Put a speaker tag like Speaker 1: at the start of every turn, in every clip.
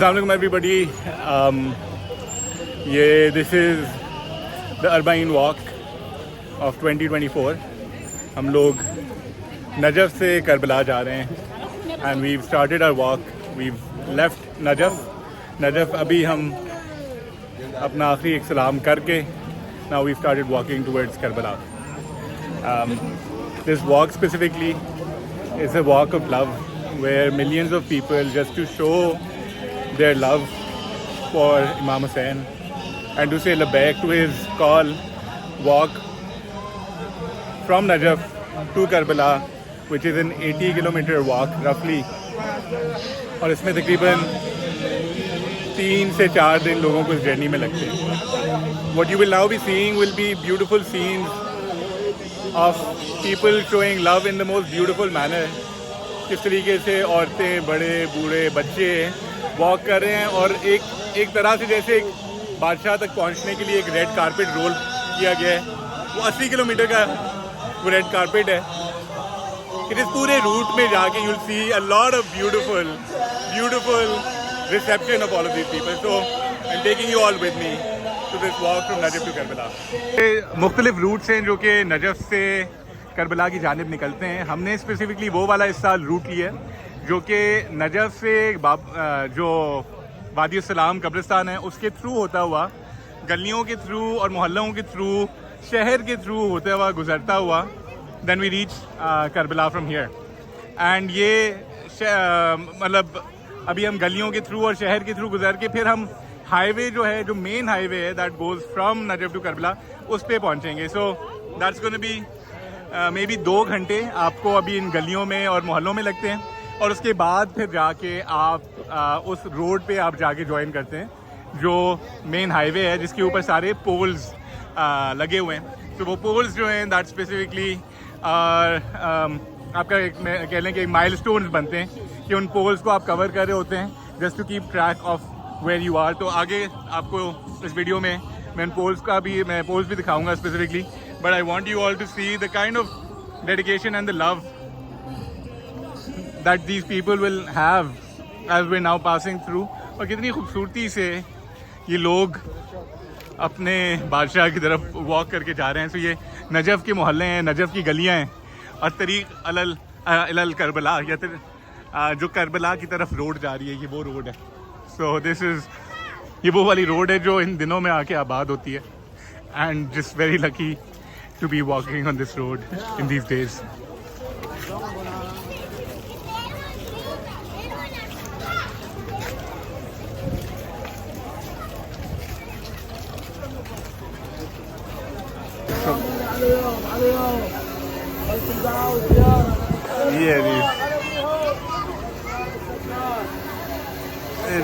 Speaker 1: Assalamualaikum everybody. This is the Arbaeen Walk of 2024. हम लोग Najaf से करबला जा रहे हैं and we've started our walk. We've left Najaf अभी हम अपना आखिरी एक सलाम करके now we've started walking towards Karbala. This walk specifically is a walk of love where millions of people, just to show their love for Imam Hussain and to say labbaik to his call, walk from Najaf to Karbala, which is an 80-kilometer walk roughly. और इसमें तकरीबन 3 से 4 दिन लोगों को इस journey में लगते हैं. What you will now be seeing will be beautiful scenes of people showing love in the most beautiful manner. किस तरीके से औरतें, बड़े, बूढ़े, बच्चे वॉक कर रहे हैं और एक तरह से जैसे एक बादशाह तक पहुंचने के लिए एक रेड कारपेट रोल किया गया है. वो 80 किलोमीटर का वो रेड कारपेट है. इस पूरे रूट में जाके you'll see a lot of beautiful reception of all of these people. So I'm taking you all with me to this walk from Najaf to Karbala. मुख्तलिफ रूट्स हैं जो कि नजफ़ से करबला की जानिब निकलते हैं. हमने स्पेसिफिकली वो वाला इस साल रूट लिया है जो कि नजफ़ से जो वादी सलाम कब्रिस्तान है उसके थ्रू होता हुआ, गलियों के थ्रू और मोहल्लों के थ्रू, शहर के थ्रू होता हुआ, गुजरता हुआ, then we reach Karbala from here. And ये मतलब अभी हम गलियों के थ्रू और शहर के थ्रू गुजर के फिर हम हाईवे जो है, जो मेन हाईवे है that goes from Najaf to Karbala, उस पे पहुंचेंगे. So that's gonna be maybe 2 घंटे आपको अभी इन गलियों में और मोहल्लों में लगते हैं. और उसके बाद फिर जाके आप उस रोड पे आप जाके ज्वाइन करते हैं जो मेन हाईवे है जिसके ऊपर सारे पोल्स लगे हुए हैं. तो वो पोल्स जो हैं दैट स्पेसिफिकली आपका कह लें कि माइलस्टोन्स बनते हैं कि उन पोल्स को आप कवर कर रहे होते हैं just to keep track of where you are. तो आगे आपको इस वीडियो में मैं पोल्स भी दिखाऊंगा specifically. But I want you all to see the kind of dedication and the love that these people will have as we're now passing through. और कितनी खूबसूरती से ये लोग अपने बादशाह की तरफ वॉक करके जा रहे हैं. तो ये नजफ़ के मोहल्ले हैं, नजफ़ की गलियां हैं और तरीक़ अलल करबला या जो करबला की तरफ रोड जा रही है, ये वो रोड है. सो ये वो वाली रोड है जो इन दिनों में आके आबाद होती है. And just very lucky to be walking on this road in these days.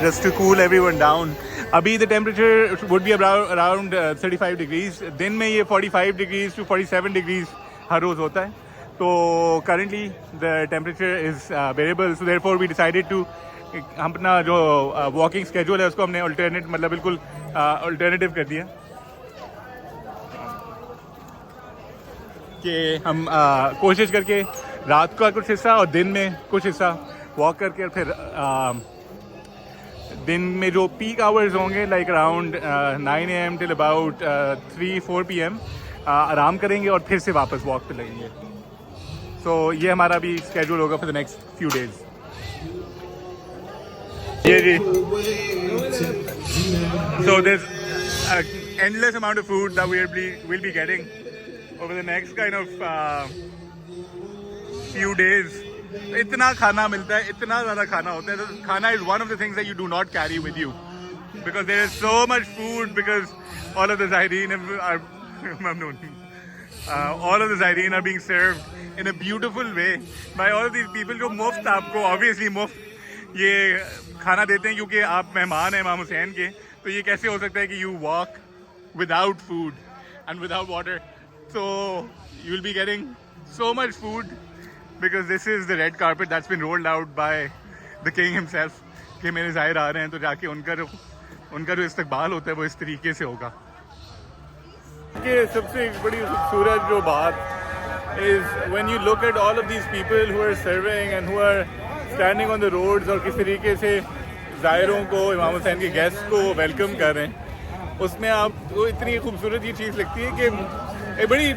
Speaker 1: Just to cool everyone down. अभी the temperature would be around 35 degrees. दिन में ये 45 degrees to 47 degrees हर रोज़ होता है. तो currently the temperature is variable. So therefore we decided to हम अपना जो walking schedule है उसको हमने alternate मतलब बिल्कुल alternative कर दिया कि हम कोशिश करके रात का कुछ हिस्सा और दिन में कुछ हिस्सा वॉक करके और फिर दिन में जो पीक आवर्स होंगे like around 9 AM till about 3-4 PM आराम करेंगे और फिर से वापस वॉक पे लगेंगे. सो ये हमारा भी स्केड्यूल होगा for the next few days. ये जी. So there endless amount of food that we'll be getting over the next kind of few days. इतना खाना मिलता है, इतना ज़्यादा खाना होता है. तो खाना is one of the things that you do not carry with you because there is so much food because all of the Zaireen are all of the Zaireen are being served in a beautiful way by all of these people जो मुफ्त आपको obviously मुफ्त ये खाना देते हैं क्योंकि आप मेहमान हैं इमाम हुसैन के. तो ये कैसे हो सकता है कि you walk without food and without water. So you will be getting so much food because this is the red carpet that's been rolled out by the king himself. कि मेरे ज़ाहिर आ रहे हैं तो जाके उनका जो इस्तकबाल होता है वो इस तरीके से होगा. कि सबसे बड़ी खूबसूरत जो बात is when you look at all of these people who are serving and who are standing on the roads और किस तरीके से ज़ायरों को, इमाम हुसैन के गेस्ट को वेलकम कर रहे हैं, उसमें आपको इतनी खूबसूरत ये चीज़ लगती है कि एक बड़ी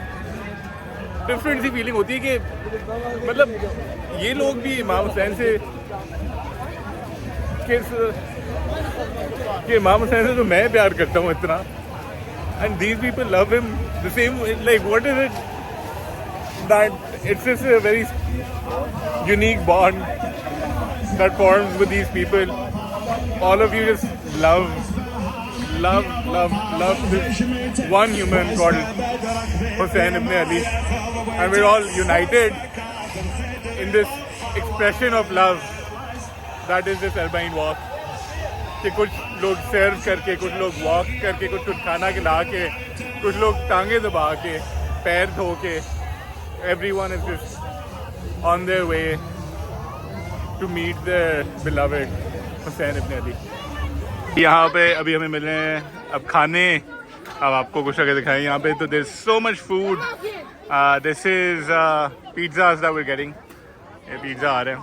Speaker 1: डिफरेंट सी फीलिंग होती है कि मतलब ये लोग भी इमाम हुसैन से कि इमाम हुसैन से तो मैं प्यार करता हूँ इतना, and these people love him the same, like what is it that it's just a very unique bond that forms with these people. All of you just love this one human called Hussein ibn Ali, and we're all united in this expression of love that is this Arba'een walk. कि कुछ लोग सर्व करके, कुछ लोग walk करके, कुछ खाना खिला के, कुछ लोग टांगे दबा के, पैर धो के, everyone is just on their way to meet their beloved Hussein ibn Ali. यहाँ पे अभी हमें मिले हैं अब खाने, अब आपको कुछ अगर दिखाएं यहाँ पे तो there's so much food. This is pizzas that we're getting. ये पिज़्ज़ा आ रहे हैं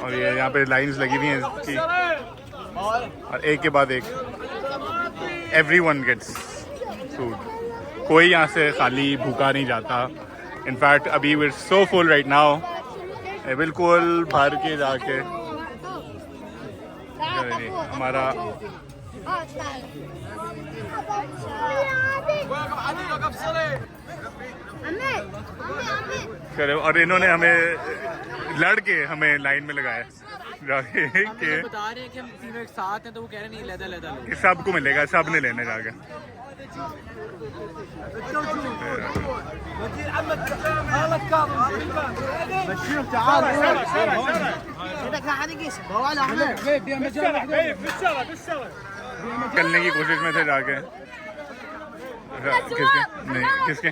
Speaker 1: और ये यहाँ पे लाइंस लगी हुई हैं इसकी, और एक के बाद एक everyone gets food. कोई यहाँ से खाली भूखा नहीं जाता. In fact अभी we're so full right now. बिल्कुल भर के जाके हमारा चलो, और इन्होंने हमें लड़के हमें लाइन में लगाया जाके कि
Speaker 2: बता रहे हैं कि हम तीनों एक साथ हैं, तो वो कह रहे नहीं लहदा
Speaker 1: सबको मिलेगा, सब ने लेने जाके. निकलने की कोशिश में थे जाके. किसके नहीं किसके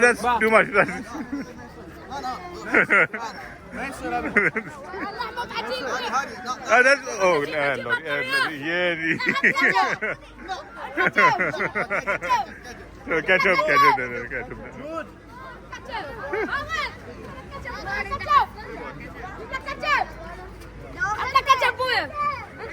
Speaker 1: that's too much. That's oh yeah ketchup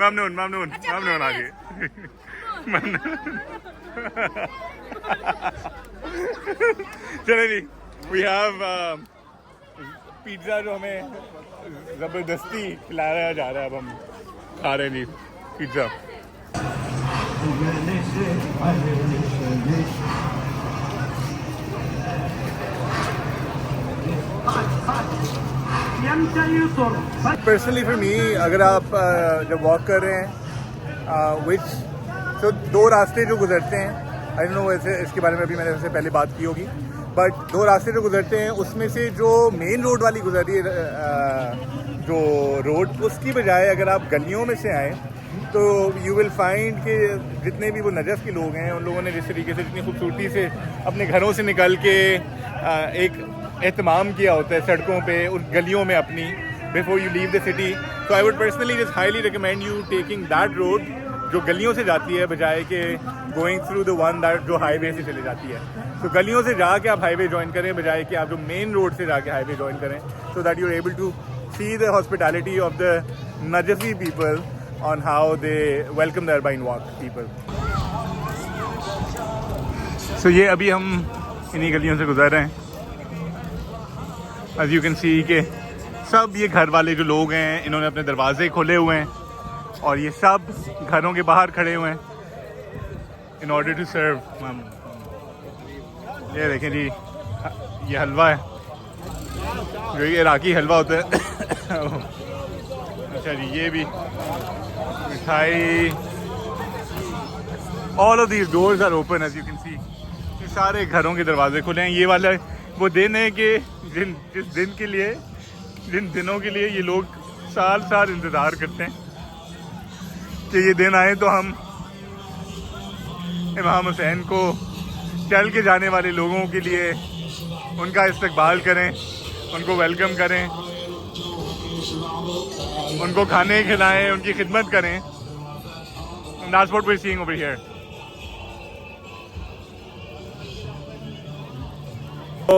Speaker 1: Mamnoon आगे. चले जी, we have पिज़्ज़ा जो हमें ज़बरदस्ती खिलाया जा रहा है. अब हम खा रहे हैं जी पिज़्ज़ा. पर्सनली फॉर मी, अगर आप जब वॉक कर रहे हैं विच तो दो रास्ते जो गुजरते हैं, आई डोंट नो वैसे इसके बारे में अभी मैंने उससे पहले बात की होगी, बट दो रास्ते जो गुजरते हैं उसमें से जो मेन रोड वाली गुजर रही है जो रोड, उसकी बजाय अगर आप गलियों में से आएँ तो यू विल फाइंड कि जितने भी वो नजफ़ के लोग हैं, उन लोगों ने जिस तरीके से जितनी खूबसूरती से अपने घरों से निकल के एक एहतमाम किया होता है सड़कों पे, उन गलियों में अपनी, before you leave the city. तो I would personally just highly recommend you taking that road जो गलियों से जाती है, बजाय के going through the one that जो हाईवे से चली जाती है. तो गलियों से जाके आप हाईवे ज्वाइन करें, बजाय कि आप जो मेन रोड से जाके हाईवे ज्वाइन करें, so that you are able to see the hospitality of the Najafi people on how they welcome the Arba'een walk people. So ये अभी हम इन्हीं गलियों से गुजर रहे हैं. As you can see कि सब ये घर वाले जो लोग हैं, इन्होंने अपने दरवाजे खोले हुए हैं और ये सब घरों के बाहर खड़े हुए हैं in order to serve. ये देखें जी, ये हलवा है जो ये इराकी हलवा होता है. अच्छा जी, ये भी मिठाई. All of these doors are open as you can see. ये सारे घरों के दरवाजे खुले हैं. ये वाला वो दिन है कि जिन दिनों के लिए ये लोग साल इंतज़ार करते हैं कि ये दिन आए तो हम इमाम हुसैन को चल के जाने वाले लोगों के लिए उनका इस्तकबाल करें, उनको वेलकम करें, उनको खाने खिलाएं, उनकी खिदमत करें। That's what we're seeing over here. तो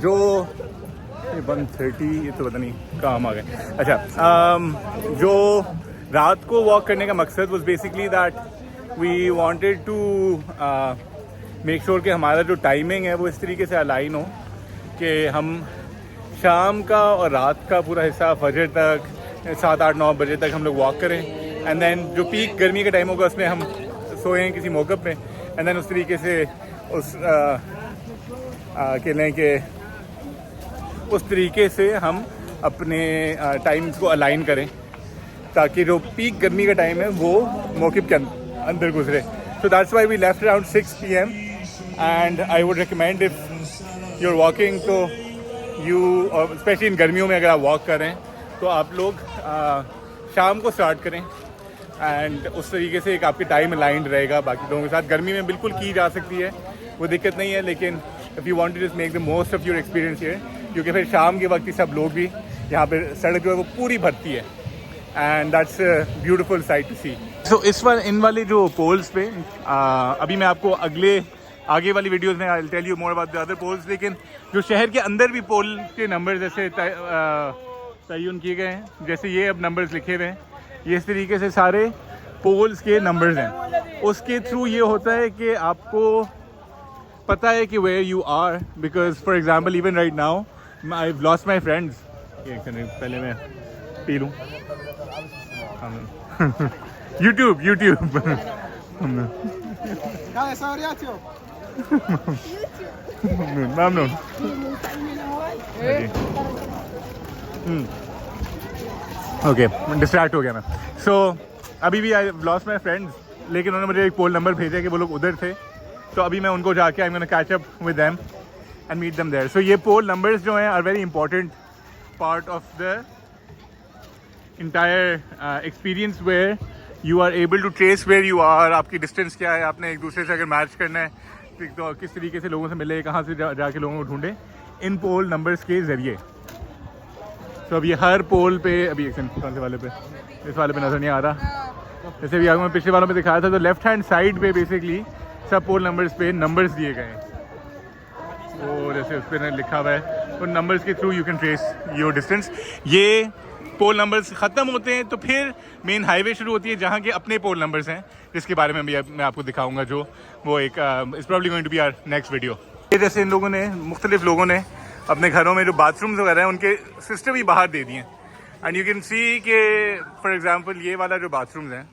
Speaker 1: जो 130 ये तो पता नहीं काम आ गए। अच्छा, जो रात को वॉक करने का मकसद was basically that we wanted to make sure कि हमारा जो टाइमिंग है वो इस तरीके से अलाइन हो कि हम शाम का और रात का पूरा हिस्सा फजर तक 7-8-9 बजे तक हम लोग वॉक करें, एंड देन जो पीक गर्मी का टाइम होगा उसमें हम सोएं किसी मौके पे, एंड देन उस तरीके से उस कह लें कि उस तरीके से हम अपने टाइम्स को अलाइन करें ताकि जो पीक गर्मी का टाइम है वो मौके के अंदर गुजरे। So that's why we left around 6 PM and I would recommend if you are walking तो यू स्पेशली इन गर्मियों में अगर आप वॉक करें तो आप लोग शाम को स्टार्ट करें, एंड उस तरीके से एक आपकी टाइम अलाइंड रहेगा बाकी लोगों के साथ। गर्मी में बिल्कुल की जा सकती है, वो दिक्कत नहीं है, लेकिन if you want to just make the most of your experience here, क्योंकि फिर शाम के वक्त ही सब लोग भी यहाँ पे सड़क जो है वो पूरी भरती है, and that's beautiful sight to see. So इन वाले जो पोल्स पे अभी मैं आपको आगे वाली वीडियोस में I will tell you more about the other poles, लेकिन जो शहर के अंदर भी पोल के नंबर जैसे तयन किए गए हैं, जैसे ये अब नंबर्स लिखे हुए हैं, ये इस तरीके से सारे पोल्स के नंबर्स हैं। उसके थ्रू ये होता है कि आपको पता है कि where you are, because for example even right now I have lost my friends. पहले मैं पी लूँ। यूट्यूब ओके, डिस्ट्रैक्ट हो गया मैं। सो अभी भी आई लॉस्ट माई फ्रेंड्स, लेकिन उन्होंने मुझे एक पोल नंबर भेजा कि वो लोग उधर थे, तो अभी मैं उनको जाके I am gonna catch up with them and meet them there. So ये पोल नंबर्स जो हैं are very important part of the entire experience where you are able to trace where you are. आपकी distance क्या है, आपने एक दूसरे से अगर मैच करना है तो किस तरीके से लोगों से मिले, कहाँ से जाके लोगों को ढूंढे इन पोल नंबर्स के ज़रिए। तो अब ये हर पोल पे, अभी एक कौन से वाले पे, इस वाले पे नज़र नहीं आ रहा, जैसे भी आगे मैं पिछले वालों में दिखाया था, तो लेफ्ट हैंड साइड पे बेसिकली सब पोल नंबर्स पे नंबर्स दिए गए हैं, तो जैसे उस पर लिखा हुआ है, उन नंबर्स के through you can trace your distance. ये पोल नंबर्स ख़त्म होते हैं तो फिर मेन हाईवे शुरू होती है जहाँ के अपने पोल नंबर्स हैं, जिसके बारे में भी मैं आपको दिखाऊंगा, जो वो एक is probably going to be our next video. ये जैसे इन लोगों ने, मुख्तलिफ लोगों ने अपने घरों में जो बाथरूम्स वगैरह हैं उनके सिस्टम ही बाहर दे दिए हैं, एंड यू कैन सी कि फॉर एग्जांपल ये वाला जो बाथरूम्स हैं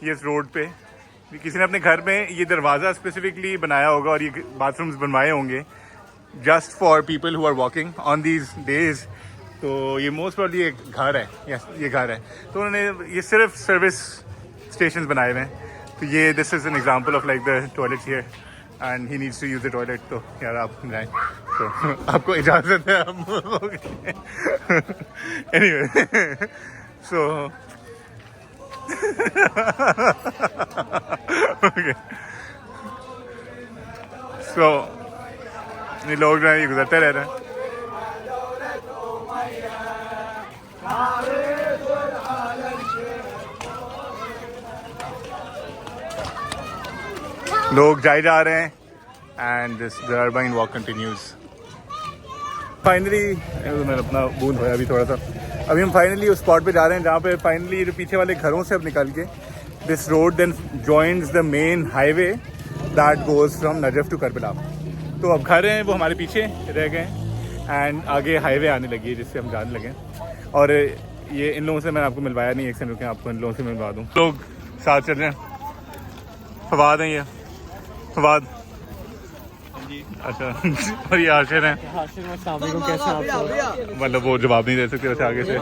Speaker 1: ये इस रोड पे किसी ने अपने घर में ये दरवाज़ा स्पेसिफिकली बनाया होगा और ये बाथरूम्स बनवाए होंगे just for people who are walking on these days. तो ये मोस्ट प्रॉब्ली एक घर है, ये घर है, तो उन्होंने ये सिर्फ सर्विस स्टेशन बनाए हुए हैं। तो ये this is an example of like the toilet here and he needs to use the toilet. तो यार आप जाएँ तो आपको इजाज़त है हम एनीवे सो ओके, सो ये लोग जो है ये गुजरते रह रहे हैं। लोग जाए जा रहे हैं and this the Arbaeen walk continues. Finally मैंने अपना बूंद होया अभी थोड़ा सा, अभी हम फाइनली उस स्पॉट पे जा रहे हैं जहाँ पे फाइनली जो पीछे वाले घरों से अब निकल के this road then joins the main highway that goes from Najaf to Karbala. तो अब घर हैं वो हमारे पीछे रह गए एंड आगे हाईवे आने लगी है जिससे हम जाने लगे। और ये इन लोगों से मैंने आपको मिलवाया नहीं, एक सेकंड रुकें आपको इन लोगों से मिलवा दूँ। लोग साथ चल रहे हैं, फवाद हैं, ये फवाद, अच्छा और ये हाशिर हैं। मतलब वो जवाब नहीं दे सकते वैसे आगे से।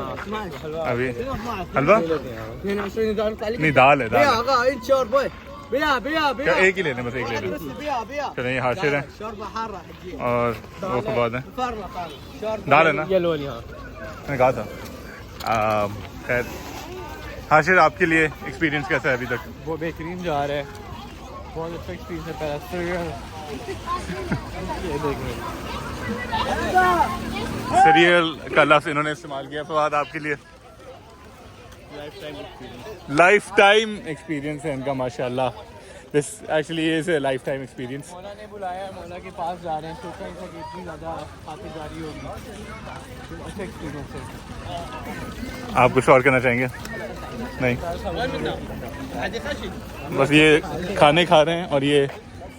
Speaker 1: अभी हलवा नहीं, दाल है, दाल क्या एक ही लेने, बस एक ले लें। चलें, ये हाशिर हैं और वो फवाद हैं। दाल है ना, मैंने कहा था। खैर हाशिर, आपके लिए एक्सपीरियंस कैसा है अभी तक?
Speaker 2: वो बेहतरीन जा रहा है, बहुत अच्छा एक्सपीरियंस है पैरास्ट्रोलियर। ये देखें
Speaker 1: सीरियल का लफ्ज़ इन्होंने इस्तेमाल किया। फवाद आपके लिए लाइफ टाइम एक्सपीरियंस है इनका माशाल्लाह। This actually is a life time experience.
Speaker 2: मौला ने बुलाया, मौला के पास जा रहे हैं, सोचा नहीं था कि इतनी ज़्यादा खातिरदारी होगी। अच्छा एक्सपीरियंस है।
Speaker 1: आप कुछ और कहना चाहेंगे? नहीं, बस ये खाने खा रहे हैं और ये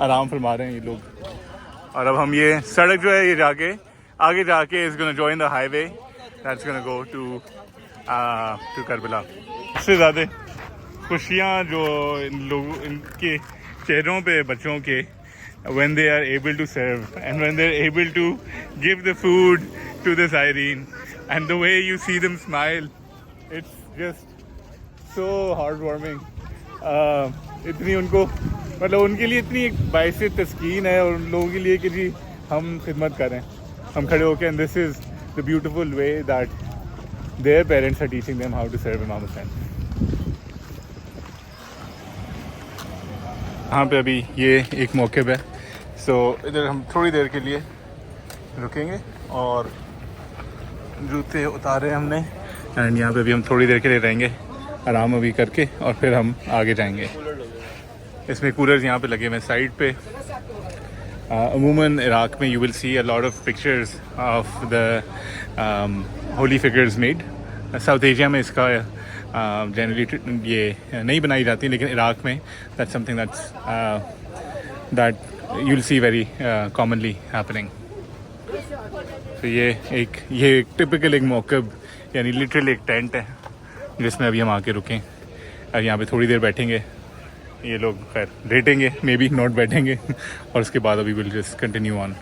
Speaker 1: आराम फरमा रहे हैं ये लोग। और अब हम ये सड़क जो है ये जाके आगे जाके is gonna join the highway that's gonna go to Karbala. सबसे ज़्यादा खुशियाँ जो इन लोगों इनके चेहरों पे बच्चों के when they are able to serve and when they're able to give the food to the siren and the way you see them smile, it's just so heartwarming. इतनी उनको मतलब उनके लिए इतनी एक बाइस तस्कीन है और उन लोगों के लिए कि जी हम खिदमत करें, हम खड़े होकर and this is the beautiful way that their parents are teaching them how to serve Imam Hussain. यहाँ पे अभी ये एक मौक़िफ़ है, सो इधर हम थोड़ी देर के लिए रुकेंगे और जूते उतारे हमने एंड यहाँ पे भी हम थोड़ी देर के लिए रहेंगे आराम अभी करके और फिर हम आगे जाएंगे। इसमें कूलर्स यहाँ पे लगे हुए हैं साइड पे। अमूमन इराक़ में you will see a lot of pictures of the Holi figures made. South Asia में इसका जनरली ये नहीं बनाई जाती, लेकिन इराक़ में that's something that you will see very commonly happening. तो ये एक टिपिकल एक मौक़िफ़ यानी लिटरली एक टेंट है जिसमें अभी हम आके रुकें और यहाँ पे थोड़ी देर बैठेंगे। ये लोग खैर लेटेंगे, मे बी नॉट बैठेंगे और उसके बाद अभी विल जस्ट कंटिन्यू ऑन।